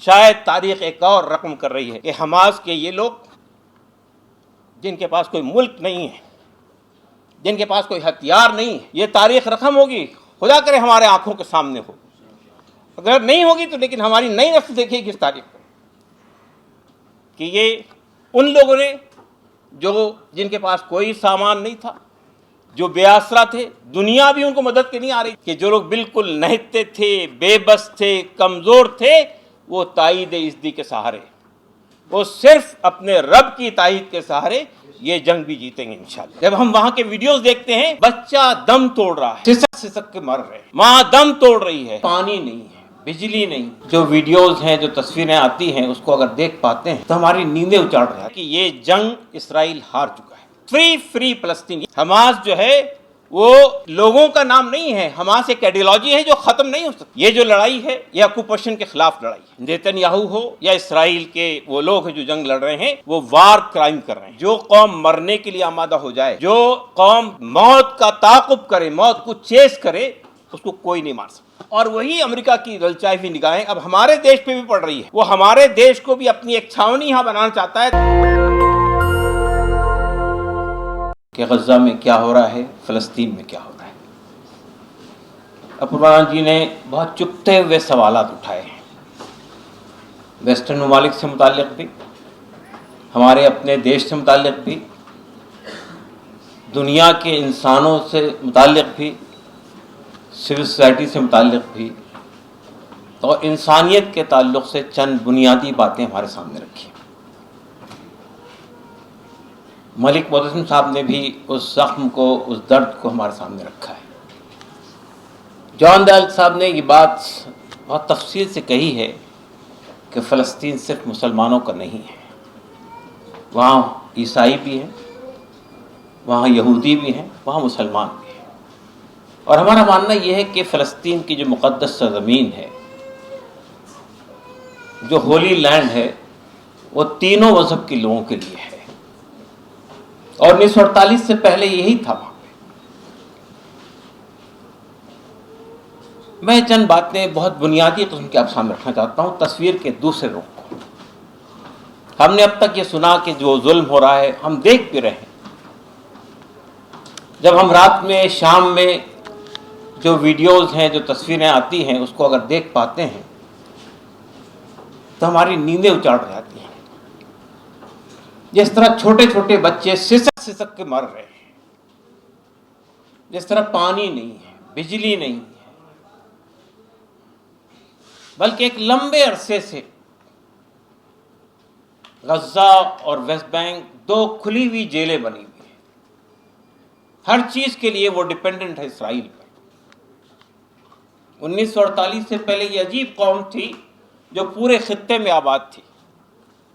شاید تاریخ ایک اور رقم کر رہی ہے کہ حماس کے یہ لوگ جن کے پاس کوئی ملک نہیں ہے، جن کے پاس کوئی ہتھیار نہیں ہے، یہ تاریخ رقم ہوگی، خدا کرے ہمارے آنکھوں کے سامنے ہو، اگر نہیں ہوگی تو لیکن ہماری نئی نسل دیکھے گی اس تاریخ کو کہ یہ ان لوگوں نے جن کے پاس کوئی سامان نہیں تھا، جو بے آسرا تھے، دنیا بھی ان کو مدد کے نہیں آ رہی، کہ جو لوگ بالکل نہتے تھے، بے بس تھے، کمزور تھے، وہ تائید ازدی کے سہارے، وہ صرف اپنے رب کی تائید کے سہارے یہ جنگ بھی جیتیں گے انشاءاللہ۔ جب ہم وہاں کے ویڈیوز دیکھتے ہیں، بچہ دم توڑ رہا ہے، سسک کے مر رہے ہیں، ماں دم توڑ رہی ہے، پانی نہیں ہے، بجلی نہیں، جو ویڈیوز ہیں، جو تصویریں آتی ہیں، اس کو اگر دیکھ پاتے ہیں تو ہماری نیندیں اچاڑ رہا ہے کہ یہ جنگ اسرائیل ہار چکا ہے۔ فری فلسطین۔ حماس جو ہے وہ لوگوں کا نام نہیں ہے، حماس ایک ایڈیالوجی ہے جو ختم نہیں ہو سکتی۔ یہ جو لڑائی ہے یہ آکوپیشن کے خلاف لڑائی ہے، نیتن یاہو ہو یا اسرائیل کے وہ لوگ ہیں جو جنگ لڑ رہے ہیں، وہ وار کرائم کر رہے ہیں۔ جو قوم مرنے کے لیے آمادہ ہو جائے، جو قوم موت کا تعاقب کرے، موت کو چیز کرے، اس کو کوئی نہیں مار سکتا۔ اور وہی امریکہ کی للچائی ہوئی نگاہیں اب ہمارے دیش پہ بھی پڑ رہی ہے۔ وہ ہمارے دیش کو بھی اپنی ایک چھاونی یہاں بنانا چاہتا ہے کہ غزہ میں کیا ہو رہا ہے، فلسطین میں کیا ہو رہا ہے۔ اپروان جی نے بہت چپتے ہوئے سوالات اٹھائے ہیں، ویسٹرن ممالک سے متعلق بھی، ہمارے اپنے دیش سے متعلق بھی، دنیا کے انسانوں سے متعلق بھی، سول سوسائٹی سے متعلق بھی، اور انسانیت کے تعلق سے چند بنیادی باتیں ہمارے سامنے رکھی۔ ملک معتصم صاحب نے بھی اس زخم کو، اس درد کو ہمارے سامنے رکھا ہے۔ جان ڈال صاحب نے یہ بات بہت تفصیل سے کہی ہے کہ فلسطین صرف مسلمانوں کا نہیں ہے، وہاں عیسائی بھی ہیں، وہاں یہودی بھی ہیں، وہاں مسلمان بھی ہیں۔ اور ہمارا ماننا یہ ہے کہ فلسطین کی جو مقدس سرزمین ہے، جو ہولی لینڈ ہے، وہ تینوں مذہب کے لوگوں کے لیے ہے، اور 1948 سے پہلے یہی تھا وہاں پہ۔ میں چند باتیں بہت بنیادی قسم کے آپ سامنے رکھنا چاہتا ہوں، تصویر کے دوسرے رخ کو۔ ہم نے اب تک یہ سنا کہ جو ظلم ہو رہا ہے، ہم دیکھ بھی رہے ہیں۔ جب ہم رات میں، شام میں جو ویڈیوز ہیں، جو تصویریں آتی ہیں، اس کو اگر دیکھ پاتے ہیں تو ہماری نیندیں اچاڑ جاتی ہیں۔ جس طرح چھوٹے چھوٹے بچے سسک کے مر رہے ہیں، جس طرح پانی نہیں ہے، بجلی نہیں ہے، بلکہ ایک لمبے عرصے سے غزہ اور ویسٹ بینک دو کھلی ہوئی جیلیں بنی ہوئی ہیں، ہر چیز کے لیے وہ ڈیپینڈنٹ ہے اسرائیل پر۔ 1948 سے پہلے یہ عجیب قوم تھی جو پورے خطے میں آباد تھی۔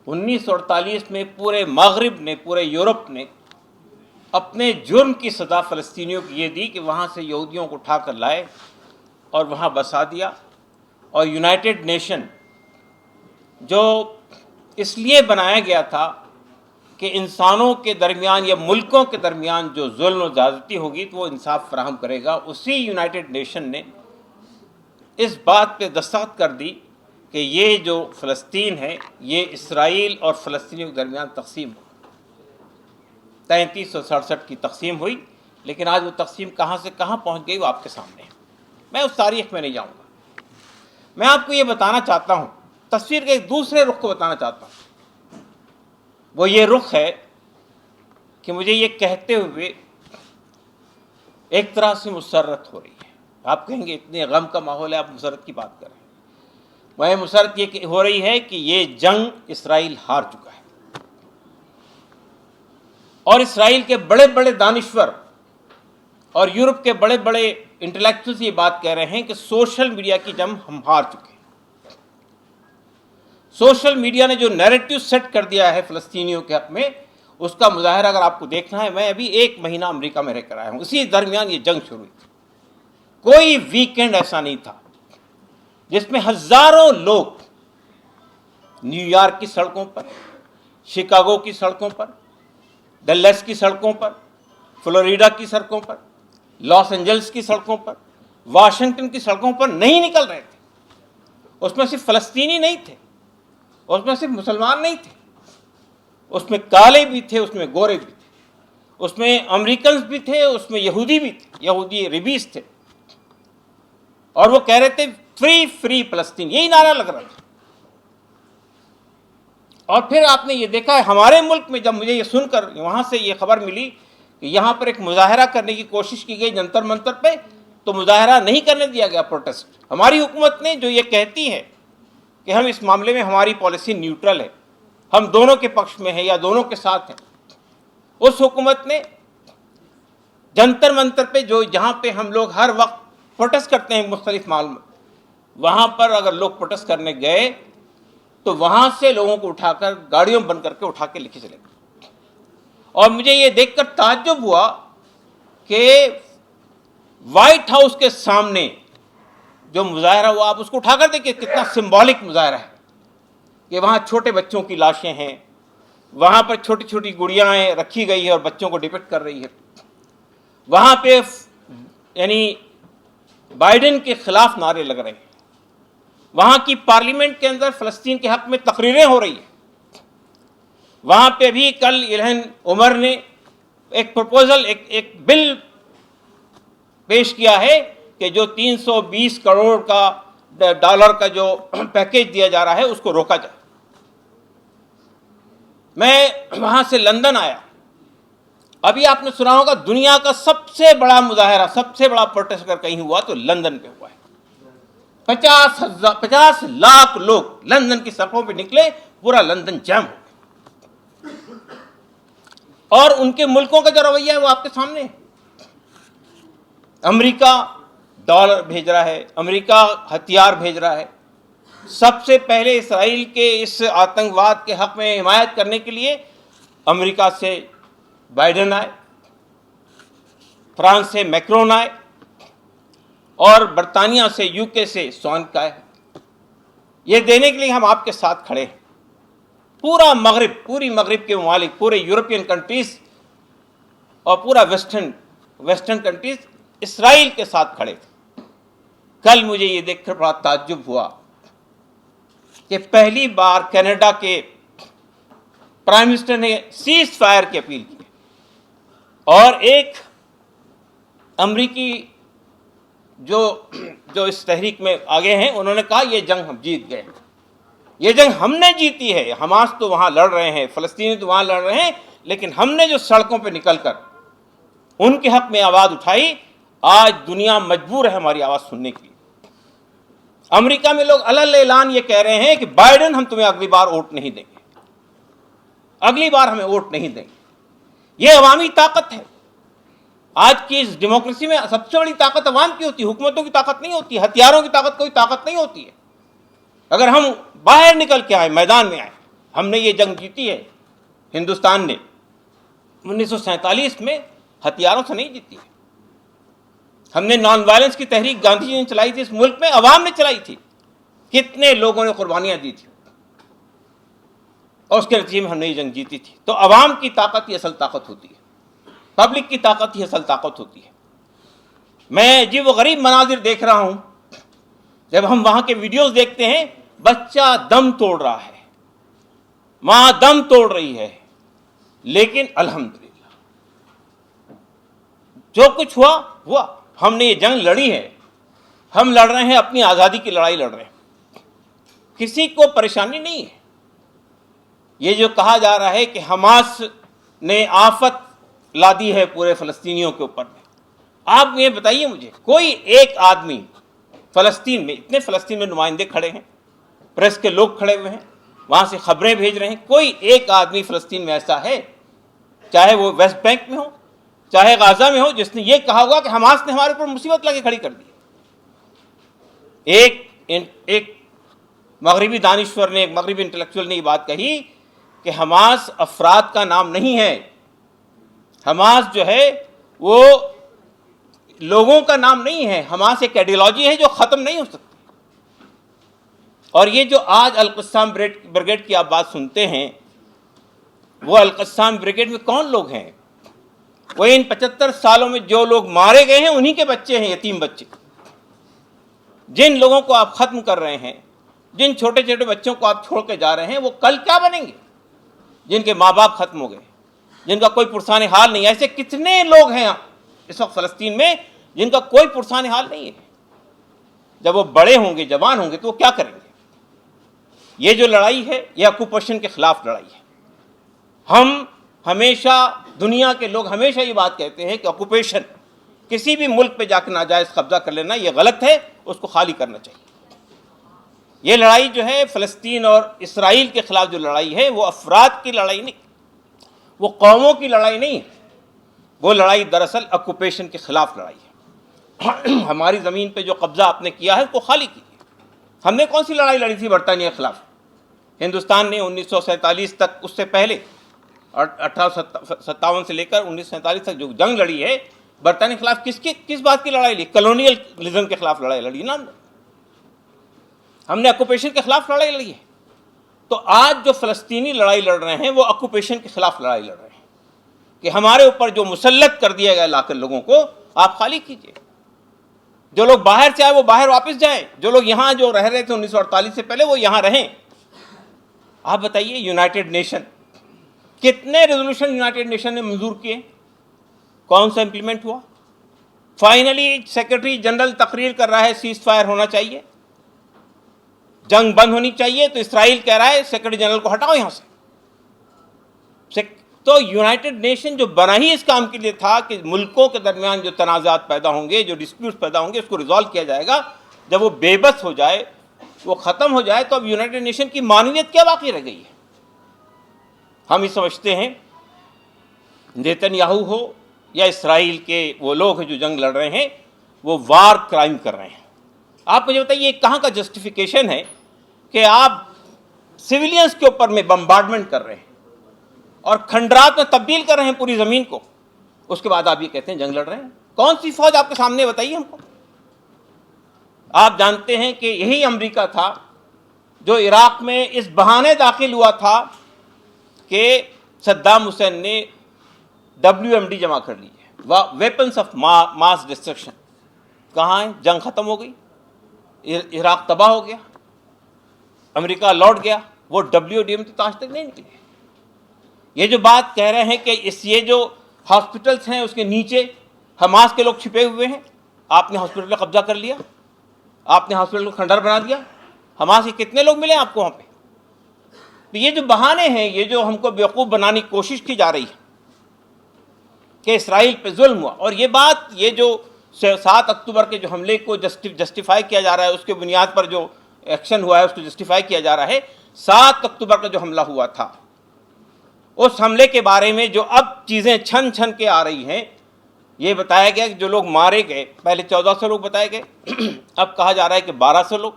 1948 میں پورے مغرب نے، پورے یورپ نے اپنے جرم کی سزا فلسطینیوں کو یہ دی کہ وہاں سے یہودیوں کو اٹھا کر لائے اور وہاں بسا دیا، اور یونائٹڈ نیشن جو اس لیے بنایا گیا تھا کہ انسانوں کے درمیان یا ملکوں کے درمیان جو ظلم و زیادتی ہوگی تو وہ انصاف فراہم کرے گا، اسی یونائٹڈ نیشن نے اس بات پہ دستخط کر دی کہ یہ جو فلسطین ہے یہ اسرائیل اور فلسطینیوں کے درمیان تقسیم ہو۔ 3367 کی تقسیم ہوئی، لیکن آج وہ تقسیم کہاں سے کہاں پہنچ گئی وہ آپ کے سامنے ہے۔ میں اس تاریخ میں نہیں جاؤں گا، میں آپ کو یہ بتانا چاہتا ہوں، تصویر کے ایک دوسرے رخ کو بتانا چاہتا ہوں۔ وہ یہ رخ ہے کہ مجھے یہ کہتے ہوئے ایک طرح سے مسرت ہو رہی ہے۔ آپ کہیں گے اتنے غم کا ماحول ہے، آپ مسرت کی بات کر رہے ہیں۔ میں مسرت یہ ہو رہی ہے کہ یہ جنگ اسرائیل ہار چکا ہے، اور اسرائیل کے بڑے بڑے دانشور اور یورپ کے بڑے بڑے انٹلیکچوئلز یہ بات کہہ رہے ہیں کہ سوشل میڈیا کی جنگ ہم ہار چکے ہیں۔ سوشل میڈیا نے جو نیریٹو سیٹ کر دیا ہے فلسطینیوں کے حق میں، اس کا مظاہرہ اگر آپ کو دیکھنا ہے، میں ابھی 1 مہینہ امریکہ میں رہ کر آیا ہوں، اسی درمیان یہ جنگ شروع ہوئی تھی۔ کوئی ویکینڈ ایسا نہیں تھا جس میں ہزاروں لوگ نیو یارک کی سڑکوں پر، شکاگو کی سڑکوں پر، ڈلس کی سڑکوں پر، فلوریڈا کی سڑکوں پر، لاس اینجلس کی سڑکوں پر، واشنگٹن کی سڑکوں پر نہیں نکل رہے تھے۔ اس میں صرف فلسطینی نہیں تھے، اس میں صرف مسلمان نہیں تھے، اس میں کالے بھی تھے، اس میں گورے بھی تھے، اس میں امریکنز بھی تھے، اس میں یہودی بھی تھے، یہودی ریبیس تھے، اور وہ کہہ رہے تھے فری فری فلسطین، یہی نعرہ لگ رہا تھا۔ اور پھر آپ نے یہ دیکھا ہے ہمارے ملک میں، جب مجھے یہ سن کر وہاں سے یہ خبر ملی کہ یہاں پر ایک مظاہرہ کرنے کی کوشش کی گئی جنتر منتر پہ، تو مظاہرہ نہیں کرنے دیا گیا، پروٹیسٹ۔ ہماری حکومت نے جو یہ کہتی ہے کہ ہم اس معاملے میں ہماری پالیسی نیوٹرل ہے، ہم دونوں کے پکش میں ہیں یا دونوں کے ساتھ ہیں، اس حکومت نے جنتر منتر پہ جہاں پہ ہم لوگ ہر وقت پروٹیسٹ کرتے ہیں مختلف مال میں، وہاں پر اگر لوگ پروٹیسٹ کرنے گئے تو وہاں سے لوگوں کو اٹھا کر گاڑیوں بند کر کے اٹھا کے لے کے چلے گئے۔ اور مجھے یہ دیکھ کر تعجب ہوا کہ وائٹ ہاؤس کے سامنے جو مظاہرہ ہوا، آپ اس کو اٹھا کر دیکھیں کتنا سمبولک مظاہرہ ہے کہ وہاں چھوٹے بچوں کی لاشیں ہیں، وہاں پر چھوٹی چھوٹی گڑیاں رکھی گئی ہے اور بچوں کو ڈپکٹ کر رہی ہے، وہاں پہ یعنی بائیڈن کے خلاف نعرے لگ رہے ہیں، وہاں کی پارلیمنٹ کے اندر فلسطین کے حق میں تقریریں ہو رہی ہیں، وہاں پہ بھی کل الہن عمر نے ایک پروپوزل ایک بل پیش کیا ہے کہ جو 320 کروڑ کا ڈالر کا جو پیکیج دیا جا رہا ہے اس کو روکا جائے۔ میں وہاں سے لندن آیا، ابھی آپ نے سنا ہوگا دنیا کا سب سے بڑا مظاہرہ، سب سے بڑا پروٹیسٹ اگر کہیں ہوا تو لندن پہ ہوا ہے۔ 50 لاکھ لوگ لندن کی سڑکوں پہ نکلے، پورا لندن جام ہو گیا، اور ان کے ملکوں کا جو رویہ ہے وہ آپ کے سامنے ہے۔ امریکہ ڈالر بھیج رہا ہے، امریکہ ہتھیار بھیج رہا ہے، سب سے پہلے اسرائیل کے اس آتنکواد کے حق میں حمایت کرنے کے لیے امریکہ سے بائیڈن آئے، فرانس سے میکرون آئے، اور برطانیہ سے یو کے سے سونک آئے۔ یہ دینے کے لیے ہم آپ کے ساتھ کھڑے ہیں۔ پورا مغرب، پوری مغرب کے ممالک، پورے یورپین کنٹریز اور پورا ویسٹرن کنٹریز اسرائیل کے ساتھ کھڑے تھے۔ کل مجھے یہ دیکھ کر بڑا تعجب ہوا کہ پہلی بار کینیڈا کے پرائم منسٹر نے سیز فائر کی اپیل کی، اور ایک امریکی جو اس تحریک میں آگے ہیں انہوں نے کہا یہ جنگ ہم جیت گئے، یہ جنگ ہم نے جیتی ہے۔ حماس تو وہاں لڑ رہے ہیں، فلسطینی تو وہاں لڑ رہے ہیں، لیکن ہم نے جو سڑکوں پہ نکل کر ان کے حق میں آواز اٹھائی، آج دنیا مجبور ہے ہماری آواز سننے کے لیے۔ امریکہ میں لوگ علل اعلان یہ کہہ رہے ہیں کہ بائیڈن ہم تمہیں اگلی بار ووٹ نہیں دیں گے، اگلی بار ہمیں ووٹ نہیں دیں گے۔ یہ عوامی طاقت ہے۔ آج کی اس ڈیموکریسی میں سب سے بڑی طاقت عوام کی ہوتی ہے، حکومتوں کی طاقت نہیں ہوتی، ہتھیاروں کی طاقت کوئی طاقت نہیں ہوتی ہے۔ اگر ہم باہر نکل کے آئے، میدان میں آئے، ہم نے یہ جنگ جیتی ہے، ہندوستان نے 1947 میں ہتھیاروں سے نہیں جیتی ہے، ہم نے نان وائلنس کی تحریک گاندھی جی نے چلائی تھی، اس ملک میں عوام نے چلائی تھی، کتنے لوگوں نے قربانیاں دی تھی، اور اس کے نتیجے میں ہم نے یہ جنگ جیتی تھی۔ تو عوام کی طاقت ہی اصل طاقت ہوتی ہے، پبلک کی طاقت ہی اصل طاقت ہوتی ہے۔ میں عجیب و غریب مناظر دیکھ رہا ہوں، جب ہم وہاں کے ویڈیوز دیکھتے ہیں، بچہ دم توڑ رہا ہے، ماں دم توڑ رہی ہے، لیکن الحمدللہ جو کچھ ہوا ہوا، ہم نے یہ جنگ لڑی ہے، ہم لڑ رہے ہیں، اپنی آزادی کی لڑائی لڑ رہے ہیں، کسی کو پریشانی نہیں ہے۔ یہ جو کہا جا رہا ہے کہ حماس نے آفت لا دی ہے پورے فلسطینیوں کے اوپر میں، آپ یہ بتائیے مجھے، کوئی ایک آدمی فلسطین میں، اتنے فلسطین میں نمائندے کھڑے ہیں، پریس کے لوگ کھڑے ہوئے ہیں، وہاں سے خبریں بھیج رہے ہیں، کوئی ایک آدمی فلسطین میں ایسا ہے، چاہے وہ ویسٹ بینک میں ہو، چاہے غازہ میں ہو، جس نے یہ کہا ہوگا کہ حماس نے ہمارے اوپر مصیبت لگے کھڑی کر دی؟ ایک مغربی دانشور نے، ایک مغربی انٹلیکچوئل نے یہ بات کہی کہ حماس افراد کا نام نہیں ہے، حماس جو ہے وہ لوگوں کا نام نہیں ہے، حماس ایک آئیڈیالوجی ہے جو ختم نہیں ہو سکتی۔ اور یہ جو آج القسام بریگیڈ کی آپ بات سنتے ہیں، وہ القسام بریگیڈ میں کون لوگ ہیں؟ وہ ان 75 سالوں میں جو لوگ مارے گئے ہیں انہی کے بچے ہیں، یتیم بچے۔ جن لوگوں کو آپ ختم کر رہے ہیں جن چھوٹے چھوٹے بچوں کو آپ چھوڑ کے جا رہے ہیں وہ کل کیا بنیں گے؟ جن کے ماں باپ ختم ہو گئے، جن کا کوئی پرسان حال نہیں ہے. ایسے کتنے لوگ ہیں اس وقت فلسطین میں جن کا کوئی پرسان حال نہیں ہے. جب وہ بڑے ہوں گے، جوان ہوں گے، تو وہ کیا کریں گے؟ یہ جو لڑائی ہے یہ آکوپیشن کے خلاف لڑائی ہے. ہم ہمیشہ، دنیا کے لوگ ہمیشہ یہ بات کہتے ہیں کہ آکوپیشن، کسی بھی ملک پہ جا کے ناجائز قبضہ کر لینا، یہ غلط ہے، اس کو خالی کرنا چاہیے. یہ لڑائی جو ہے فلسطین اور اسرائیل کے خلاف جو لڑائی ہے وہ افراد کی لڑائی نہیں، وہ قوموں کی لڑائی نہیں ہے. وہ لڑائی دراصل آکوپیشن کے خلاف لڑائی ہے. ہماری زمین پہ جو قبضہ آپ نے کیا ہے اس کو خالی کیجیے. ہم نے کون سی لڑائی لڑی تھی برطانیہ کے خلاف؟ ہندوستان نے 1947 تک، اس سے پہلے 1857 سے لے کر 1947 تک جو جنگ لڑی ہے برطانیہ کے خلاف، کس بات کی لڑائی لڑی؟ کلونیلزم کے خلاف لڑائی لڑی نا. ہم نے آکوپیشن کے خلاف لڑائی لڑی ہے. تو آج جو فلسطینی لڑائی لڑ رہے ہیں وہ آکوپیشن کے خلاف لڑائی لڑ رہے ہیں کہ ہمارے اوپر جو مسلط کر دیا گیا لا کر لوگوں کو، آپ خالی کیجیے. جو لوگ باہر سے آئے وہ باہر واپس جائیں، جو لوگ یہاں جو رہ رہے تھے 1948 سے پہلے وہ یہاں رہیں. آپ بتائیے، یونائٹڈ نیشن کتنے ریزولوشن یونائٹڈ نیشن نے منظور کیے؟ کون سا امپلیمنٹ ہوا؟ فائنلی سیکرٹری جنرل تقریر کر رہا ہے سیز فائر ہونا چاہیے، جنگ بند ہونی چاہیے، تو اسرائیل کہہ رہا ہے سیکرٹری جنرل کو ہٹاؤ یہاں سے. تو یونائٹڈ نیشن جو بنا ہی اس کام کے لیے تھا کہ ملکوں کے درمیان جو تنازعات پیدا ہوں گے، جو ڈسپیوٹس پیدا ہوں گے، اس کو ریزالو کیا جائے گا. جب وہ بے بس ہو جائے، وہ ختم ہو جائے، تو اب یونائٹڈ نیشن کی معنویت کیا باقی رہ گئی ہے؟ ہم یہ سمجھتے ہیں نیتن یاہو ہو یا اسرائیل کے وہ لوگ ہیں جو جنگ لڑ رہے ہیں، وہ وار کرائم کر رہے ہیں. آپ مجھے بتائیے یہ کہاں کا جسٹیفیکیشن ہے کہ آپ سویلینز کے اوپر میں بمبارڈمنٹ کر رہے ہیں اور کھنڈرات میں تبدیل کر رہے ہیں پوری زمین کو، اس کے بعد آپ یہ کہتے ہیں جنگ لڑ رہے ہیں؟ کون سی فوج آپ کے سامنے بتائیے ہم کو. آپ جانتے ہیں کہ یہی امریکہ تھا جو عراق میں اس بہانے داخل ہوا تھا کہ صدام حسین نے WMD جمع کر لی ہے، ویپنس آف ماس ڈسٹرکشن. کہاں ہے؟ جنگ ختم ہو گئی، عراق تباہ ہو گیا، امریکہ لوٹ گیا. وہ WMD تو آج تک نہیں نکلے. یہ جو بات کہہ رہے ہیں کہ یہ جو ہاسپٹلس ہیں اس کے نیچے حماس کے لوگ چھپے ہوئے ہیں، آپ نے ہاسپٹل پہ قبضہ کر لیا، آپ نے ہاسپٹل کو کھنڈر بنا دیا. حماس کے کتنے لوگ ملے آپ کو وہاں پہ؟ تو یہ جو بہانے ہیں، یہ جو ہم کو بیوقوف بنانے کی کوشش کی جا رہی ہے کہ اسرائیل پہ ظلم ہوا، اور یہ بات، یہ جو 7 اکتوبر کے جو حملے کو جسٹیفائی کیا جا رہا ہے، اس کے بنیاد پر جو ایکشن ہوا ہے اس کو جسٹیفائی کیا جا رہا ہے. 7 اکتوبر کا جو حملہ ہوا تھا، اس حملے کے بارے میں جو اب چیزیں چھن چھن کے آ رہی ہیں، یہ بتایا گیا کہ جو لوگ مارے گئے، پہلے 1400 لوگ بتائے گئے، اب کہا جا رہا ہے کہ 1200 لوگ.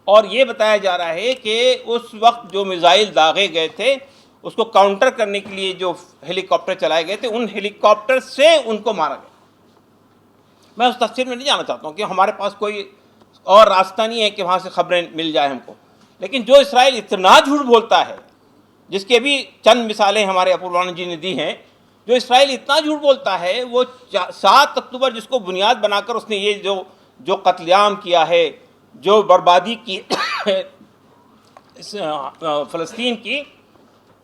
اور یہ بتایا جا رہا ہے کہ اس وقت جو میزائل داغے گئے تھے اس کو کاؤنٹر کرنے کے لیے جو ہیلی کاپٹر چلائے گئے تھے، ان ہیلی کاپٹر سے ان کو مارا گیا. میں اس تفصیل میں نہیں جانا چاہتا ہوں کہ ہمارے پاس کوئی اور راستہ نہیں ہے کہ وہاں سے خبریں مل جائیں ہم کو. لیکن جو اسرائیل اتنا جھوٹ بولتا ہے، جس کے بھی چند مثالیں ہمارے اپوروان جی نے دی ہیں، جو اسرائیل اتنا جھوٹ بولتا ہے، وہ 7 اکتوبر جس کو بنیاد بنا کر اس نے یہ جو قتل عام کیا ہے، جو بربادی کی فلسطین کی،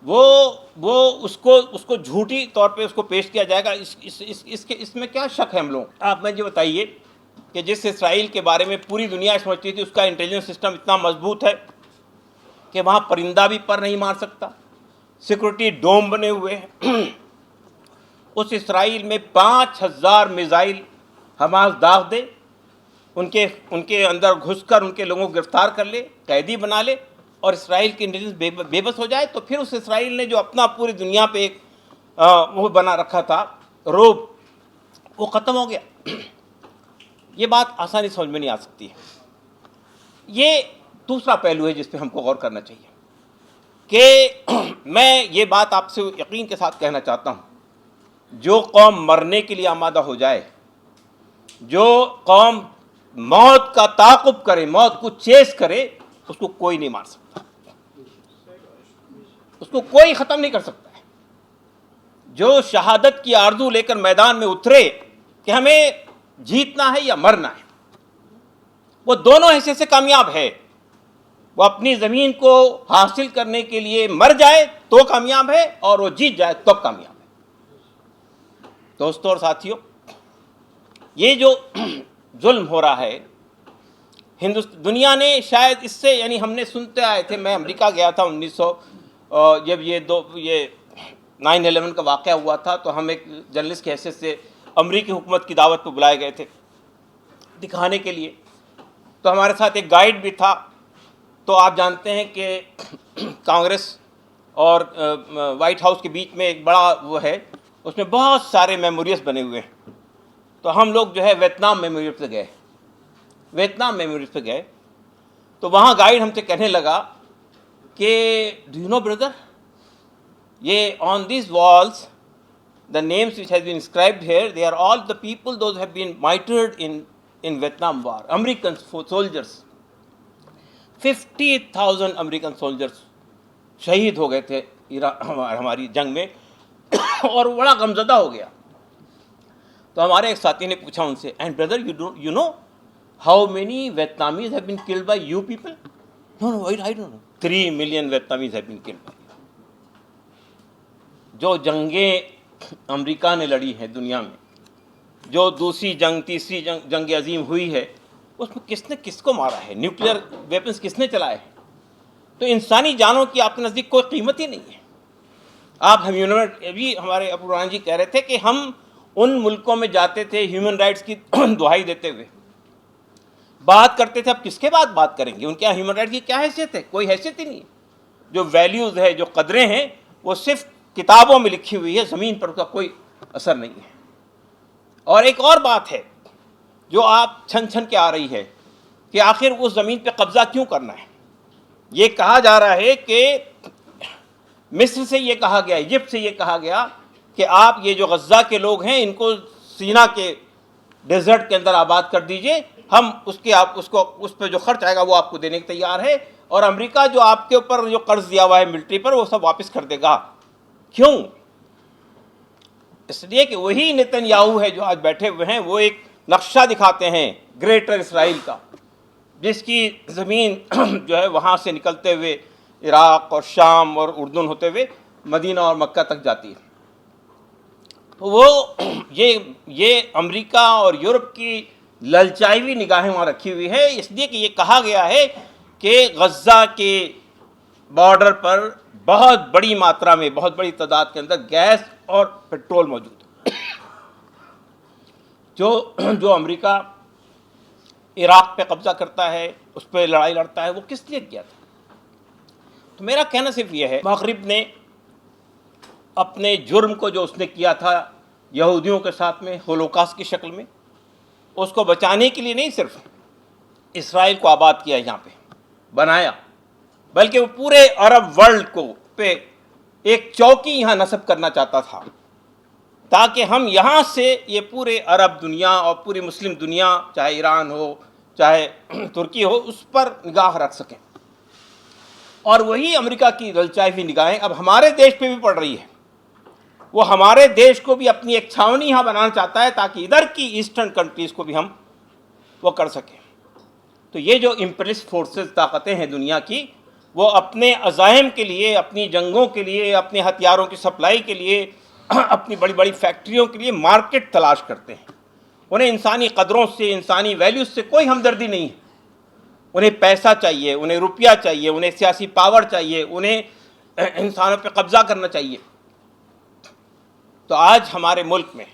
وہ اس کو جھوٹی طور پہ اس کو پیش کیا جائے گا. اس میں کیا شک ہے ہم لوگ؟ آپ مجھے بتائیے کہ جس اسرائیل کے بارے میں پوری دنیا سمجھتی تھی اس کا انٹیلیجنس سسٹم اتنا مضبوط ہے کہ وہاں پرندہ بھی پر نہیں مار سکتا، سیکورٹی ڈوم بنے ہوئے ہیں، اس اسرائیل میں 5000 میزائل حماس داغ دے، ان کے اندر گھس کر ان کے لوگوں کو گرفتار کر لے، قیدی بنا لے، اور اسرائیل کی انٹیلیجنس بے بس ہو جائے، تو پھر اس اسرائیل نے جو اپنا پوری دنیا پہ ایک وہ بنا رکھا تھا روب، وہ ختم ہو گیا. یہ بات آسانی سمجھ میں نہیں آ سکتی ہے. یہ دوسرا پہلو ہے جس پہ ہم کو غور کرنا چاہیے کہ میں یہ بات آپ سے یقین کے ساتھ کہنا چاہتا ہوں، جو قوم مرنے کے لیے آمادہ ہو جائے، جو قوم موت کا تعاقب کرے، موت کو چیز کرے، اس کو کوئی نہیں مار سکتا، اس کو کوئی ختم نہیں کر سکتا ہے. جو شہادت کی آرزو لے کر میدان میں اترے کہ ہمیں جیتنا ہے یا مرنا ہے، وہ دونوں حصے سے کامیاب ہے. وہ اپنی زمین کو حاصل کرنے کے لیے مر جائے تو کامیاب ہے اور وہ جیت جائے تو کامیاب ہے۔ دوستوں اور ساتھیوں، یہ جو ظلم ہو رہا ہے دنیا نے شاید اس سے، یعنی ہم نے سنتے آئے تھے، میں امریکہ گیا تھا 1900 جب یہ 9/11 کا واقعہ ہوا تھا، تو ہم ایک جرنلسٹ کی حیثیت سے امریکی حکومت کی دعوت پہ بلائے گئے تھے دکھانے کے لیے، تو ہمارے ساتھ ایک گائیڈ بھی تھا۔ تو آپ جانتے ہیں کہ کانگریس اور وائٹ ہاؤس کے بیچ میں ایک بڑا وہ ہے، اس میں بہت سارے میموریلس بنے ہوئے ہیں۔ تو ہم لوگ جو ہے ویتنام میموریل پہ گئے، تو وہاں گائیڈ ہم سے کہنے لگا کہ ڈو یو نو بردر، یہ on these walls the names which has been inscribed here, they are all the people those have been martyred in Vietnam war, American soldiers. 50,000 American soldiers شہید ہو گئے تھے ہماری جنگ میں، اور بڑا غمزدہ ہو گیا۔ تو ہمارے ایک ساتھی نے پوچھا ان سے، and brother you know how many Vietnamese have been killed by you people? No I don't know. 3 million Vietnamese have been killed by. جو جنگیں امریکہ نے لڑی ہیں دنیا میں، جو دوسری جنگ، تیسری جنگ عظیم ہوئی ہے، اس میں کس نے کس کو مارا ہے؟ نیوکلیئر ویپنز کس نے چلائے ہیں؟ تو انسانی جانوں کی آپ کے نزدیک کوئی قیمت ہی نہیں ہے۔ آپ ابھی ہمارے ابو جی کہہ رہے تھے کہ ہم ان ملکوں میں جاتے تھے ہیومن رائٹس کی دہائی دیتے ہوئے بات کرتے تھے، اب کس کے بعد بات کریں گے؟ ان کے ہیومن رائٹس کی کیا حیثیت ہے؟ کوئی حیثیت ہی نہیں ہے۔ جو ویلیوز ہے، جو قدریں ہیں، وہ صرف کتابوں میں لکھی ہوئی ہے، زمین پر اس کا کوئی اثر نہیں ہے۔ اور ایک اور بات ہے جو آپ چھن چھن کے آ رہی ہے کہ آخر اس زمین پہ قبضہ کیوں کرنا ہے؟ یہ کہا جا رہا ہے کہ مصر سے یہ کہا گیا، ایجپٹ سے یہ کہا گیا کہ آپ یہ جو غزہ کے لوگ ہیں ان کو سینا کے ڈیزرٹ کے اندر آباد کر دیجئے، ہم اس پہ جو خرچ آئے گا وہ آپ کو دینے کے تیار ہے، اور امریکہ جو آپ کے اوپر جو قرض دیا ہوا ہے ملٹری پر وہ سب واپس کر دے گا۔ کیوں؟ اس لیے کہ وہی نتن یاہو ہے جو آج بیٹھے ہوئے ہیں، وہ ایک نقشہ دکھاتے ہیں گریٹر اسرائیل کا، جس کی زمین جو ہے وہاں سے نکلتے ہوئے عراق اور شام اور اردن ہوتے ہوئے مدینہ اور مکہ تک جاتی ہے۔ وہ یہ امریکہ اور یورپ کی للچائی ہوئی نگاہیں وہاں رکھی ہوئی ہے، اس لیے کہ یہ کہا گیا ہے کہ غزہ کے بارڈر پر بہت بڑی ماترا میں، بہت بڑی تعداد کے اندر گیس اور پیٹرول موجود ہے۔ جو امریکہ عراق پہ قبضہ کرتا ہے، اس پہ لڑائی لڑتا ہے، وہ کس لیے کیا تھا؟ تو میرا کہنا صرف یہ ہے، مغرب نے اپنے جرم کو جو اس نے کیا تھا یہودیوں کے ساتھ میں ہولوکاسٹ کی شکل میں، اس کو بچانے کے لیے نہیں صرف اسرائیل کو آباد کیا یہاں پہ بنایا، بلکہ وہ پورے عرب ورلڈ کو پہ ایک چوکی یہاں نصب کرنا چاہتا تھا، تاکہ ہم یہاں سے یہ پورے عرب دنیا اور پوری مسلم دنیا، چاہے ایران ہو چاہے ترکی ہو، اس پر نگاہ رکھ سکیں۔ اور وہی امریکہ کی للچائی ہوئی نگاہیں اب ہمارے دیش پہ بھی پڑ رہی ہے۔ وہ ہمارے دیش کو بھی اپنی ایک چھاونی یہاں بنانا چاہتا ہے تاکہ ادھر کی ایسٹرن کنٹریز کو بھی ہم وہ کر سکیں۔ تو یہ جو امپریلسٹ فورسز، طاقتیں ہیں دنیا کی، وہ اپنے عزائم کے لیے، اپنی جنگوں کے لیے، اپنے ہتھیاروں کی سپلائی کے لیے، اپنی بڑی بڑی فیکٹریوں کے لیے مارکیٹ تلاش کرتے ہیں۔ انہیں انسانی قدروں سے، انسانی ویلیوز سے کوئی ہمدردی نہیں ہے۔ انہیں پیسہ چاہیے، انہیں روپیہ چاہیے، انہیں سیاسی پاور چاہیے، انہیں انسانوں پہ قبضہ کرنا چاہیے۔ تو آج ہمارے ملک میں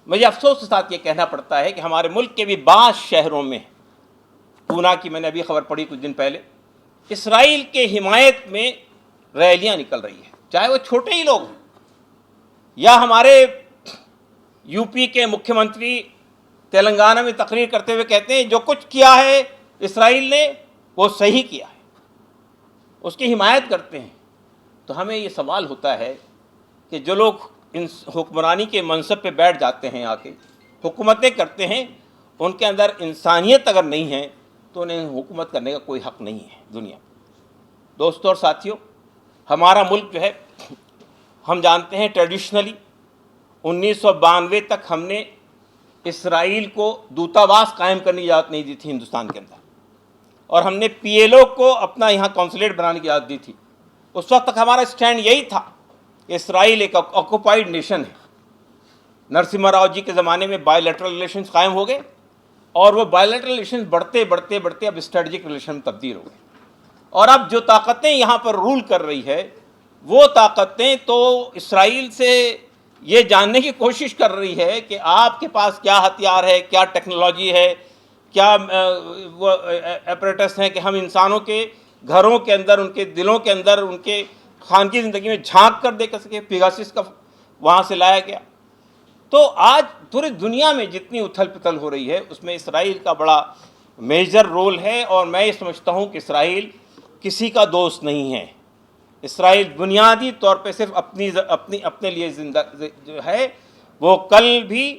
مجھے افسوس کے ساتھ یہ کہنا پڑتا ہے کہ ہمارے ملک کے بھی بعض شہروں میں، پونا کی میں نے ابھی خبر پڑھی کچھ دن پہلے، اسرائیل کے حمایت میں ریلیاں نکل رہی ہیں، چاہے وہ چھوٹے ہی لوگ ہیں، یا ہمارے یو پی کے مکھیہ منتری تلنگانہ میں تقریر کرتے ہوئے کہتے ہیں جو کچھ کیا ہے اسرائیل نے وہ صحیح کیا ہے، اس کی حمایت کرتے ہیں۔ تو ہمیں یہ سوال ہوتا ہے کہ جو لوگ ان حکمرانی کے منصب پہ بیٹھ جاتے ہیں، آ کے حکومتیں کرتے ہیں، ان کے اندر انسانیت اگر نہیں ہے تو انہیں حکومت کرنے کا کوئی حق نہیں ہے دنیا میں۔ دوستوں اور ساتھیوں، ہمارا ملک جو ہے، ہم جانتے ہیں ٹریڈیشنلی 1992 تک ہم نے اسرائیل کو دوتاواس قائم کرنے کی اجازت نہیں دی تھی ہندوستان کے اندر۔ اور ہم نے PLO کو اپنا یہاں کونسلیٹ بنانے کی اجازت دی تھی. اس وقت تک ہمارا اسٹینڈ یہی تھا کہ اسرائیل ایک آکوپائڈ نیشن ہے. نرسمہا راؤ جی کے زمانے میں بائی لیٹرل ریلیشنز قائم ہو گئے اور وہ بائی لیٹرل ریلیشنز بڑھتے بڑھتے بڑھتے اب اسٹریٹجک ریلیشن میں تبدیل ہو گئے. اور اب جو طاقتیں یہاں پر رول کر رہی ہے وہ طاقتیں تو اسرائیل سے یہ جاننے کی کوشش کر رہی ہے کہ آپ کے پاس کیا ہتھیار ہے, کیا ٹیکنالوجی ہے, کیا وہ ایپریٹس ہیں کہ ہم انسانوں کے گھروں کے اندر, ان کے دلوں کے اندر, ان کے خانگی زندگی میں جھانک کر دیکھ سکے. پیگاسس کا وہاں سے لایا گیا. تو آج پوری دنیا میں جتنی اتھل پتھل ہو رہی ہے اس میں اسرائیل کا بڑا میجر رول ہے. اور میں یہ سمجھتا ہوں کہ اسرائیل کسی کا دوست نہیں ہے. اسرائیل بنیادی طور پہ صرف اپنے لیے زندہ جو ہے. وہ کل بھی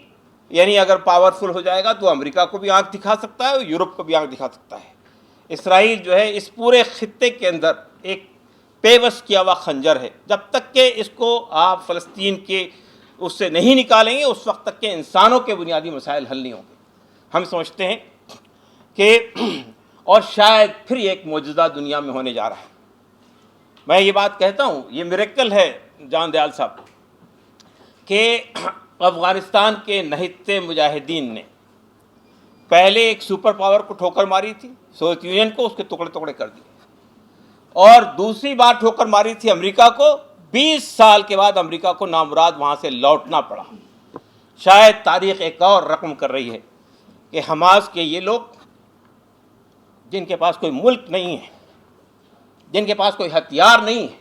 یعنی اگر پاورفل ہو جائے گا تو امریکہ کو بھی آنکھ دکھا سکتا ہے اور یورپ کو بھی آنکھ دکھا سکتا ہے. اسرائیل جو ہے اس پورے خطے کے اندر ایک پیوست کیا ہوا خنجر ہے. جب تک کہ اس کو آپ فلسطین کے اس سے نہیں نکالیں گے اس وقت تک کہ انسانوں کے بنیادی مسائل حل نہیں ہوں گے. ہم سمجھتے ہیں کہ اور شاید پھر ایک معجزہ دنیا میں ہونے جا رہا ہے. میں یہ بات کہتا ہوں, یہ میریکل ہے جان دیال صاحب, کہ افغانستان کے نہتے مجاہدین نے پہلے ایک سپر پاور کو ٹھوکر ماری تھی, سوویت یونین کو, اس کے ٹکڑے ٹکڑے کر دیے, اور دوسری بار ٹھوکر ماری تھی امریکہ کو. 20 سال کے بعد امریکہ کو نامراد وہاں سے لوٹنا پڑا. شاید تاریخ ایک اور رقم کر رہی ہے کہ حماس کے یہ لوگ جن کے پاس کوئی ملک نہیں ہے, جن کے پاس کوئی ہتھیار نہیں ہے.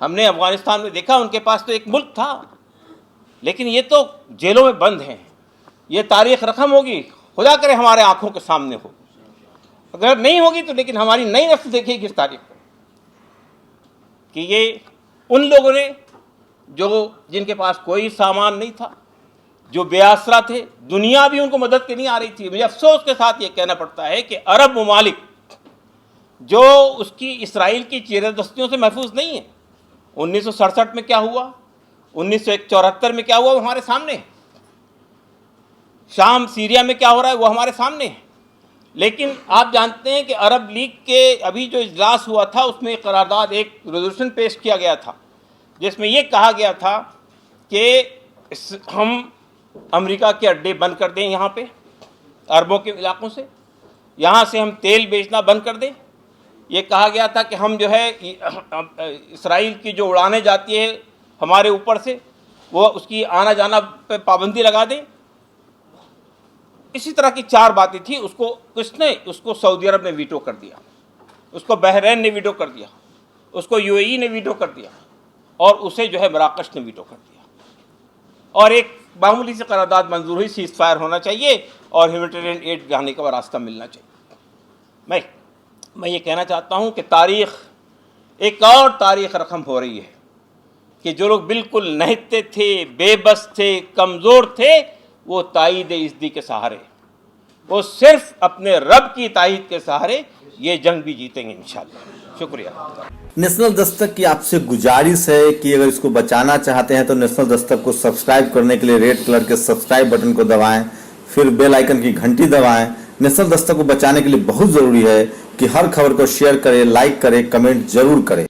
ہم نے افغانستان میں دیکھا ان کے پاس تو ایک ملک تھا لیکن یہ تو جیلوں میں بند ہیں. یہ تاریخ رقم ہوگی, خدا کرے ہمارے آنکھوں کے سامنے ہو. اگر نہیں ہوگی تو لیکن ہماری نئی نسل دیکھے گی اس تاریخ کو کہ یہ ان لوگوں نے جن کے پاس کوئی سامان نہیں تھا, جو بے آسرا تھے, دنیا بھی ان کو مدد کے نہیں آ رہی تھی. مجھے افسوس کے ساتھ یہ کہنا پڑتا ہے کہ عرب ممالک جو اس کی اسرائیل کی چیرہ دستیوں سے محفوظ نہیں ہیں. 1967 میں کیا ہوا, 1974 میں کیا ہوا, وہ ہمارے سامنے ہے. شام سیریا میں کیا ہو رہا ہے وہ ہمارے سامنے ہے. لیکن آپ جانتے ہیں کہ عرب لیگ کے ابھی جو اجلاس ہوا تھا اس میں ایک قرارداد, ایک ریزولوشن پیش کیا گیا تھا جس میں یہ کہا گیا تھا کہ ہم امریکہ کے اڈے بند کر دیں یہاں پہ عربوں کے علاقوں سے, یہاں سے ہم تیل بیچنا بند کر دیں. یہ کہا گیا تھا کہ ہم جو ہے اسرائیل کی جو اڑانے جاتی ہے ہمارے اوپر سے وہ اس کی آنا جانا پہ پابندی لگا دیں. اسی طرح کی 4 باتیں تھیں. اس کو سعودی عرب نے ویٹو کر دیا, اس کو بحرین نے ویٹو کر دیا, اس کو UAE نے ویٹو کر دیا, اور اسے جو ہے مراکش نے ویٹو کر دیا. اور ایک معمولی سی قرارداد منظور ہوئی, سیز فائر ہونا چاہیے اور ہیومینیٹیرین ایڈ جانے کا راستہ ملنا چاہیے. میں یہ کہنا چاہتا ہوں کہ تاریخ ایک اور تاریخ رقم ہو رہی ہے کہ جو لوگ بالکل نہتے تھے, بے بس تھے, کمزور تھے, وہ تائید ازدی کے سہارے, وہ صرف اپنے رب کی تائید کے سہارے یہ جنگ بھی جیتیں گے انشاءاللہ. شکریہ. نیشنل دستک کی آپ سے گزارش ہے کہ اگر اس کو بچانا چاہتے ہیں تو نیشنل دستک کو سبسکرائب کرنے کے لیے ریڈ کلر کے سبسکرائب بٹن کو دبائیں, پھر بیل آئیکن کی گھنٹی دبائیں. نیشنل دستک کو بچانے کے لیے بہت ضروری ہے کہ ہر خبر کو شیئر کریں, لائک کریں, کمنٹ ضرور کریں.